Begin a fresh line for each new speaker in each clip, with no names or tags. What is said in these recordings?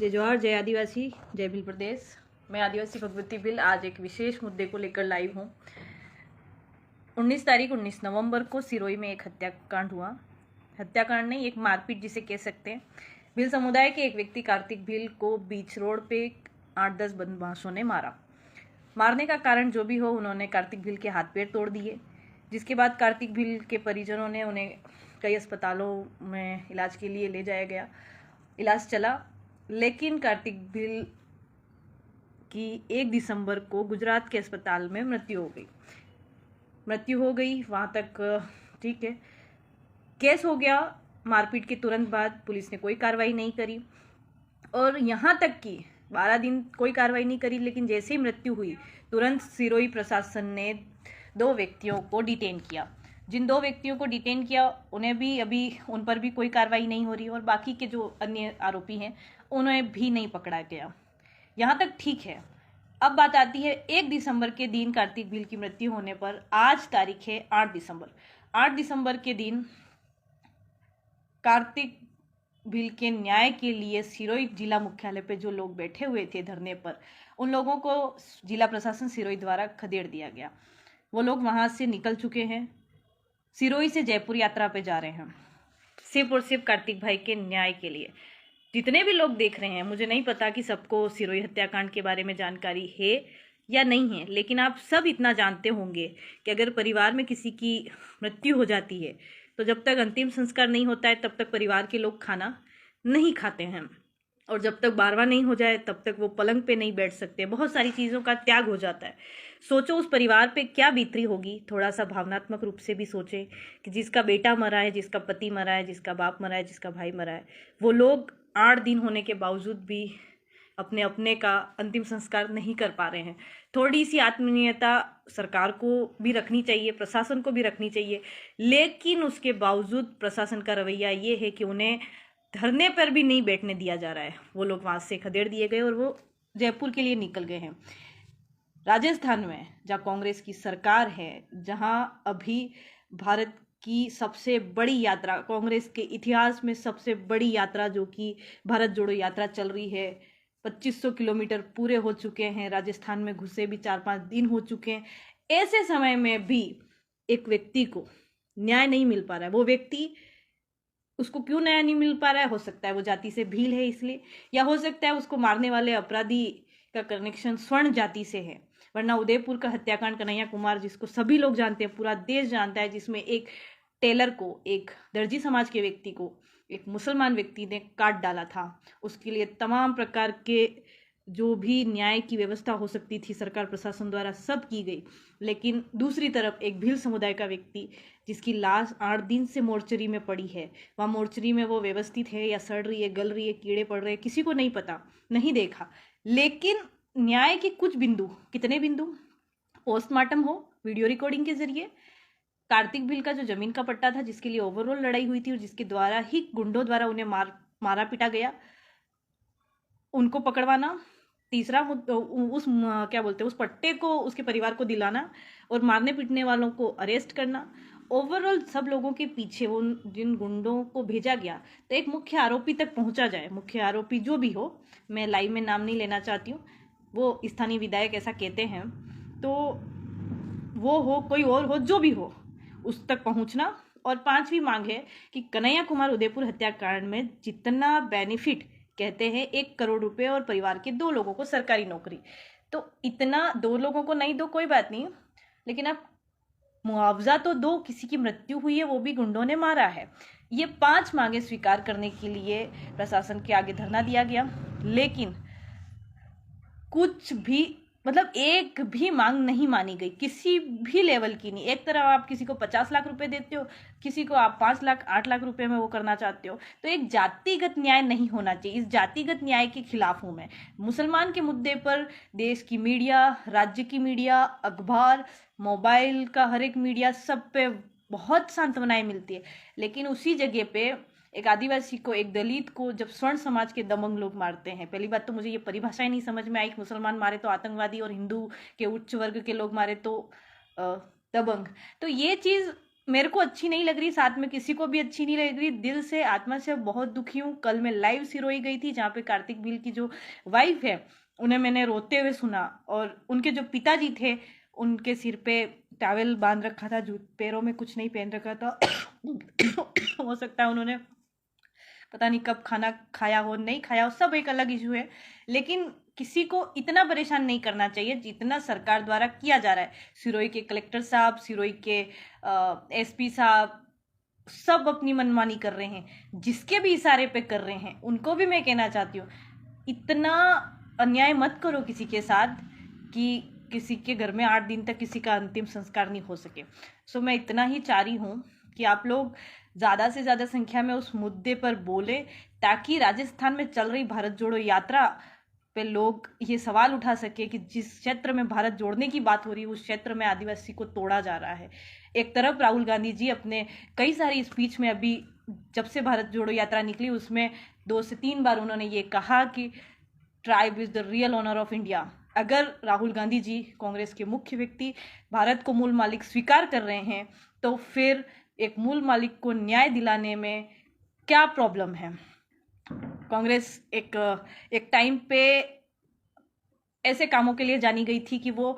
जय जवाहर, जय आदिवासी, जय भील प्रदेश। मैं आदिवासी भगवती भील आज एक विशेष मुद्दे को लेकर लाइव हूँ। 19 नवंबर को सिरोही में एक हत्याकांड हुआ। हत्याकांड नहीं, एक मारपीट जिसे कह सकते हैं। भील समुदाय के एक व्यक्ति कार्तिक भील को बीच रोड पे 8-10 बदमाशों ने मारा। मारने का कारण जो भी हो, उन्होंने कार्तिक भील के हाथ पैर तोड़ दिए, जिसके बाद कार्तिक भील के परिजनों ने उन्हें कई अस्पतालों में इलाज के लिए ले जाया गया। इलाज चला, लेकिन कार्तिक भील की 1 दिसंबर को गुजरात के अस्पताल में मृत्यु हो गई। वहाँ तक ठीक है, केस हो गया। मारपीट के तुरंत बाद पुलिस ने कोई कार्रवाई नहीं करी और यहाँ तक कि 12 दिन कोई कार्रवाई नहीं करी, लेकिन जैसे ही मृत्यु हुई तुरंत सिरोही प्रशासन ने 2 व्यक्तियों को डिटेन किया। जिन 2 व्यक्तियों को डिटेन किया उन्हें भी अभी उन पर भी कोई कार्रवाई नहीं हो रही और बाकी के जो अन्य आरोपी हैं उन्हें भी नहीं पकड़ा गया। यहाँ तक ठीक है। अब बात आती है 1 दिसंबर के दिन कार्तिक भील की मृत्यु होने पर। आज तारीख है 8 दिसंबर। 8 दिसंबर के दिन कार्तिक भील के न्याय के लिए सिरोही जिला मुख्यालय पे जो लोग बैठे हुए थे धरने पर, उन लोगों को जिला प्रशासन सिरोही द्वारा खदेड़ दिया गया। वो लोग वहां से निकल चुके हैं, सिरोही से जयपुर यात्रा पे जा रहे हैं, सिर्फ और सिर्फ कार्तिक भाई के न्याय के लिए। जितने भी लोग देख रहे हैं, मुझे नहीं पता कि सबको सिरोही हत्याकांड के बारे में जानकारी है या नहीं है, लेकिन आप सब इतना जानते होंगे कि अगर परिवार में किसी की मृत्यु हो जाती है तो जब तक अंतिम संस्कार नहीं होता है तब तक परिवार के लोग खाना नहीं खाते हैं, और जब तक बारवा नहीं हो जाए तब तक वो पलंग पे नहीं बैठ सकते। बहुत सारी चीज़ों का त्याग हो जाता है। सोचो उस परिवार पे क्या बीतती होगी। थोड़ा सा भावनात्मक रूप से भी सोचें कि जिसका बेटा मरा है, जिसका पति मरा है, जिसका बाप मरा है, जिसका भाई मरा है, वो लोग 8 दिन होने के बावजूद भी अपने अपने का अंतिम संस्कार नहीं कर पा रहे हैं। थोड़ी सी आत्मीयता सरकार को भी रखनी चाहिए, प्रशासन को भी रखनी चाहिए, लेकिन उसके बावजूद प्रशासन का रवैया ये है कि उन्हें धरने पर भी नहीं बैठने दिया जा रहा है। वो लोग वहाँ से खदेड़ दिए गए और वो जयपुर के लिए निकल गए हैं। राजस्थान में जहाँ कांग्रेस की सरकार है, जहाँ अभी भारत की सबसे बड़ी यात्रा, कांग्रेस के इतिहास में सबसे बड़ी यात्रा जो कि भारत जोड़ो यात्रा चल रही है, 2500 किलोमीटर पूरे हो चुके हैं, राजस्थान में घुसे भी 4-5 दिन हो चुके हैं। ऐसे समय में भी एक व्यक्ति को न्याय नहीं मिल पा रहा है। वो व्यक्ति, उसको क्यों न्याय नहीं मिल पा रहा है? हो सकता है वो जाति से भील है इसलिए, या हो सकता है उसको मारने वाले अपराधी का कनेक्शन स्वर्ण जाति से है। वरना उदयपुर का हत्याकांड कन्हैया कुमार, जिसको सभी लोग जानते हैं, पूरा देश जानता है, जिसमें एक टेलर को, एक दर्जी समाज के व्यक्ति को एक मुसलमान व्यक्ति ने काट डाला था। उसके लिए तमाम प्रकार के जो भी न्याय की व्यवस्था हो सकती थी सरकार प्रशासन द्वारा सब की गई, लेकिन दूसरी तरफ एक भील समुदाय का व्यक्ति जिसकी लाश 8 दिन से मोर्चरी में पड़ी है, वहाँ मोर्चरी में वो व्यवस्थित है या सड़ रही है, गल रही है, कीड़े पड़ रहे हैं, किसी को नहीं पता, नहीं देखा। लेकिन न्याय के कुछ बिंदु, कितने बिंदु, पोस्टमार्टम हो, वीडियो रिकॉर्डिंग के जरिए, कार्तिक भील का जो जमीन का पट्टा था जिसके लिए ओवरऑल लड़ाई हुई थी और जिसके द्वारा ही गुंडों द्वारा उन्हें मारा पीटा गया, उनको पकड़वाना। तीसरा उस क्या बोलते हैं, उस पट्टे को उसके परिवार को दिलाना और मारने पीटने वालों को अरेस्ट करना। ओवरऑल सब लोगों के पीछे वो जिन गुंडों को भेजा गया तो एक मुख्य आरोपी तक पहुंचा जाए। मुख्य आरोपी जो भी हो, मैं लाइव में नाम नहीं लेना चाहती हूँ, वो स्थानीय विधायक ऐसा कहते हैं, तो वो हो, कोई और हो, जो भी हो, उस तक पहुंचना। और 5वीं मांग है कि कन्हैया कुमार उदयपुर हत्याकांड में जितना बेनिफिट कहते हैं 1 करोड़ रुपए और परिवार के 2 लोगों को सरकारी नौकरी, तो इतना 2 लोगों को नहीं दो कोई बात नहीं, लेकिन आप मुआवजा तो दो। किसी की मृत्यु हुई है, वो भी गुंडों ने मारा है। ये 5 मांगे स्वीकार करने के लिए प्रशासन के आगे धरना दिया गया, लेकिन कुछ भी, मतलब एक भी मांग नहीं मानी गई, किसी भी लेवल की नहीं। एक तरफ आप किसी को 50 लाख रुपए देते हो, किसी को आप 5 लाख 8 लाख रुपए में वो करना चाहते हो, तो एक जातिगत न्याय नहीं होना चाहिए। इस जातिगत न्याय के खिलाफ हूं मैं। मुसलमान के मुद्दे पर देश की मीडिया, राज्य की मीडिया, अखबार, मोबाइल का हर एक मीडिया, सब पे बहुत सांत्वनाएं मिलती है, लेकिन उसी जगह पे एक आदिवासी को, एक दलित को जब स्वर्ण समाज के दबंग लोग मारते हैं, पहली बात तो मुझे ये परिभाषा ही नहीं समझ में आई कि मुसलमान मारे तो आतंकवादी और हिंदू के उच्च वर्ग के लोग मारे तो दबंग। तो ये चीज़ मेरे को अच्छी नहीं लग रही, साथ में किसी को भी अच्छी नहीं लग रही, दिल से आत्मा से बहुत दुखी हूँ। कल मैं लाइव सिरोही गई थी जहाँ पे कार्तिक भील की जो वाइफ है उन्हें मैंने रोते हुए सुना, और उनके जो पिताजी थे उनके सिर पे टॉवेल बांध रखा था, पैरों में कुछ नहीं पहन रखा था। हो सकता है उन्होंने पता नहीं कब खाना खाया हो नहीं खाया हो, सब एक अलग इशू है, लेकिन किसी को इतना परेशान नहीं करना चाहिए जितना सरकार द्वारा किया जा रहा है। सिरोही के कलेक्टर साहब, सिरोही के एसपी साहब सब अपनी मनमानी कर रहे हैं, जिसके भी इशारे पे कर रहे हैं उनको भी मैं कहना चाहती हूँ इतना अन्याय मत करो किसी के साथ कि किसी के घर में 8 दिन तक किसी का अंतिम संस्कार नहीं हो सके। सो मैं इतना ही चाह रही हूँ कि आप लोग ज़्यादा से ज़्यादा संख्या में उस मुद्दे पर बोले, ताकि राजस्थान में चल रही भारत जोड़ो यात्रा पे लोग ये सवाल उठा सके कि जिस क्षेत्र में भारत जोड़ने की बात हो रही है उस क्षेत्र में आदिवासी को तोड़ा जा रहा है। एक तरफ राहुल गांधी जी अपने कई सारी स्पीच में, अभी जब से भारत जोड़ो यात्रा निकली उसमें 2 से 3 बार उन्होंने ये कहा कि tribe is the real owner of India. अगर राहुल गांधी जी, कांग्रेस के मुख्य व्यक्ति, भारत को मूल मालिक स्वीकार कर रहे हैं तो फिर एक मूल मालिक को न्याय दिलाने में क्या प्रॉब्लम है। कांग्रेस एक टाइम पे ऐसे कामों के लिए जानी गई थी कि वो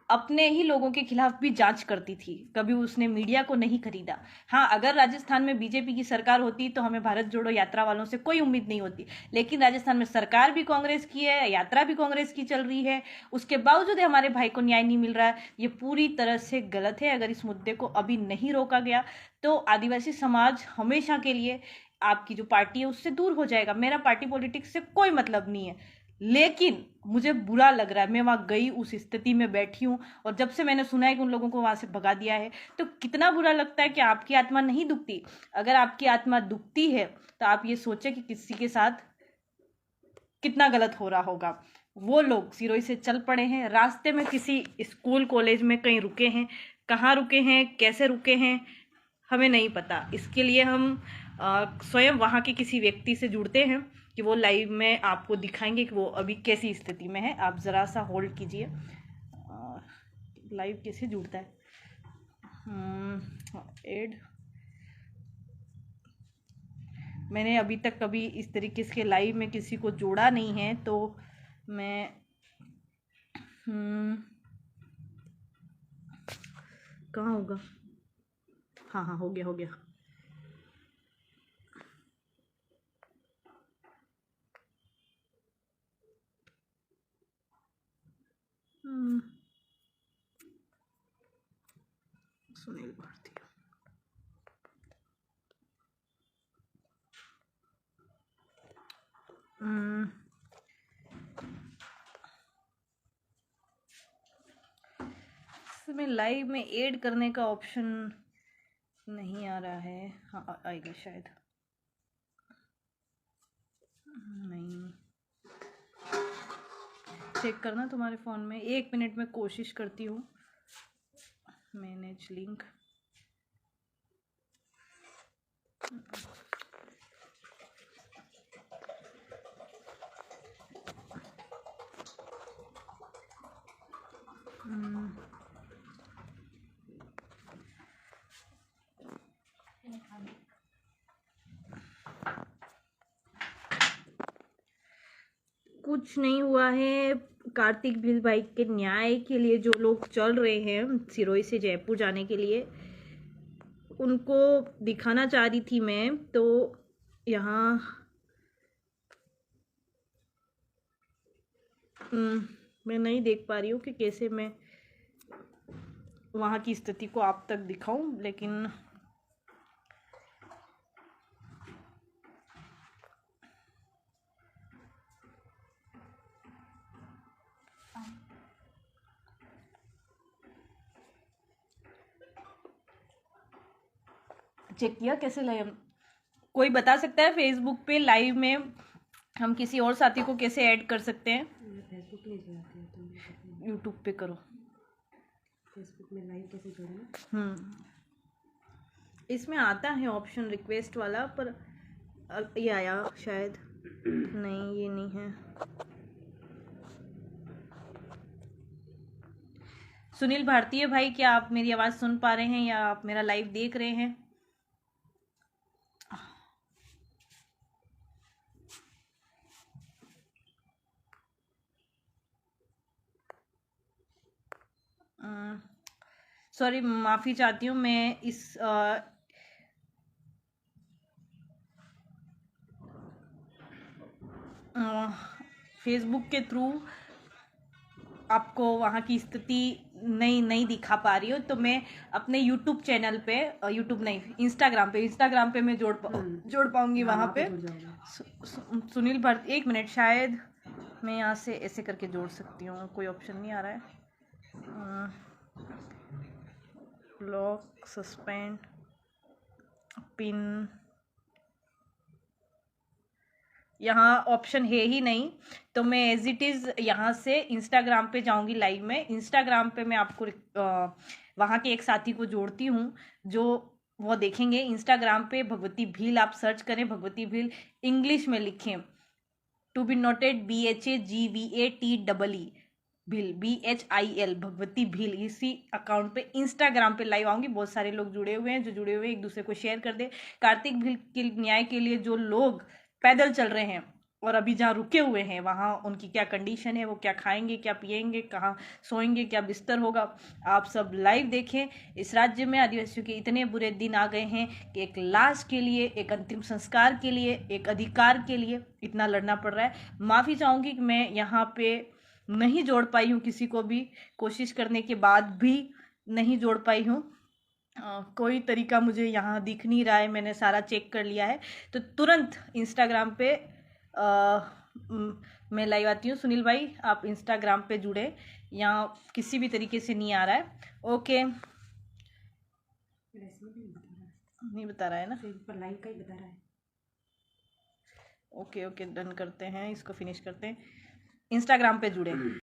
अपने ही लोगों के खिलाफ भी जांच करती थी, कभी उसने मीडिया को नहीं खरीदा। हाँ, अगर राजस्थान में बीजेपी की सरकार होती तो हमें भारत जोड़ो यात्रा वालों से कोई उम्मीद नहीं होती, लेकिन राजस्थान में सरकार भी कांग्रेस की है, यात्रा भी कांग्रेस की चल रही है, उसके बावजूद हमारे भाई को न्याय नहीं मिल रहा है। ये पूरी तरह से गलत है। अगर इस मुद्दे को अभी नहीं रोका गया तो आदिवासी समाज हमेशा के लिए आपकी जो पार्टी है उससे दूर हो जाएगा। मेरा पार्टी पॉलिटिक्स से कोई मतलब नहीं है, लेकिन मुझे बुरा लग रहा है। मैं वहां गई, उस स्थिति में बैठी हूँ, और जब से मैंने सुना है कि उन लोगों को वहां से भगा दिया है तो कितना बुरा लगता है कि आपकी आत्मा नहीं दुखती। अगर आपकी आत्मा दुखती है तो आप ये सोचें कि किसी के साथ कितना गलत हो रहा होगा। वो लोग सिरोही से चल पड़े हैं, रास्ते में किसी स्कूल कॉलेज में कहीं रुके हैं, कहाँ रुके हैं, कैसे रुके हैं हमें नहीं पता। इसके लिए हम स्वयं वहाँ के किसी व्यक्ति से जुड़ते हैं कि वो लाइव में आपको दिखाएंगे कि वो अभी कैसी स्थिति में है। आप ज़रा सा होल्ड कीजिए। लाइव कैसे जुड़ता है? ऐड मैंने अभी तक कभी इस तरीके से लाइव में किसी को जोड़ा नहीं है, तो मैं कहाँ होगा? हाँ हाँ, हो गया हो गया। सुनील भारती। इसमें लाइव में ऐड करने का ऑप्शन नहीं आ रहा है। हाँ, आएगा शायद। नहीं, चेक करना तुम्हारे फ़ोन में। 1 मिनट में कोशिश करती हूँ। Manage link. कुछ नहीं हुआ है। कार्तिक भील भाई के न्याय के लिए जो लोग चल रहे हैं सिरोही से जयपुर जाने के लिए, उनको दिखाना चाह रही थी मैं। तो यहाँ मैं नहीं देख पा रही हूँ कि कैसे मैं वहाँ की स्थिति को आप तक दिखाऊं, लेकिन चेक किया कैसे लाइव? कोई बता सकता है फेसबुक पे लाइव में हम किसी और साथी को कैसे ऐड कर सकते हैं?
फेसबुक नहीं चलाती है तो
यूट्यूब पे करो।
फेसबुक में लाइव कैसे जोड़ना?
इसमें आता है ऑप्शन रिक्वेस्ट वाला, पर ये आया शायद। नहीं, ये नहीं है। सुनील भारतीय भाई, क्या आप मेरी आवाज़ सुन पा रहे हैं या आप मेरा लाइव देख रहे हैं? सॉरी, माफ़ी चाहती हूँ, मैं इस फेसबुक के थ्रू आपको वहाँ की स्थिति नहीं दिखा पा रही हो, तो मैं अपने यूट्यूब चैनल पे, यूट्यूब नहीं, इंस्टाग्राम पे मैं जोड़ पाऊंगी वहाँ पे। सुनील भट्ट, एक मिनट, शायद मैं यहाँ से ऐसे करके जोड़ सकती हूँ, कोई ऑप्शन नहीं आ रहा है। ब्लॉक, सस्पेंड, पिन, यहाँ ऑप्शन है ही नहीं, तो मैं एज इट इज़ यहाँ से इंस्टाग्राम पे जाऊँगी लाइव में। इंस्टाग्राम पे मैं आपको वहाँ के एक साथी को जोड़ती हूँ, जो वो देखेंगे। इंस्टाग्राम पे भगवती भील आप सर्च करें, भगवती भील इंग्लिश में लिखें, to be noted BHAGVATEE Bhil, BHIL, Bhagwati Bhil. इसी अकाउंट पे इंस्टाग्राम पे लाइव आऊंगी। बहुत सारे लोग जुड़े हुए हैं, जो जुड़े हुए हैं एक दूसरे को शेयर कर दे। कार्तिक भील के न्याय के लिए जो लोग पैदल चल रहे हैं और अभी जहाँ रुके हुए हैं, वहाँ उनकी क्या कंडीशन है, वो क्या खाएंगे, क्या पिएंगे, कहाँ सोएंगे, क्या बिस्तर होगा, आप सब लाइव देखें। इस राज्य में आदिवासियों के इतने बुरे दिन आ गए हैं कि एक लाश के लिए, एक अंतिम संस्कार के लिए, एक अधिकार के लिए इतना लड़ना पड़ रहा है। माफ़ी चाहूँगी कि मैं यहाँ पे नहीं जोड़ पाई हूँ किसी को भी, कोशिश करने के बाद भी नहीं जोड़ पाई हूँ। कोई तरीका मुझे यहाँ दिख नहीं रहा है, मैंने सारा चेक कर लिया है। तो तुरंत इंस्टाग्राम पे मैं लाइव आती हूँ। सुनील भाई, आप इंस्टाग्राम पे जुड़े, यहाँ किसी भी तरीके से नहीं आ रहा है। ओके, नहीं बता रहा है ना,
पर लाइव का ही बता रहा है।
ओके, डन करते हैं, इसको फिनिश करते हैं। इंस्टाग्राम पे जुड़े।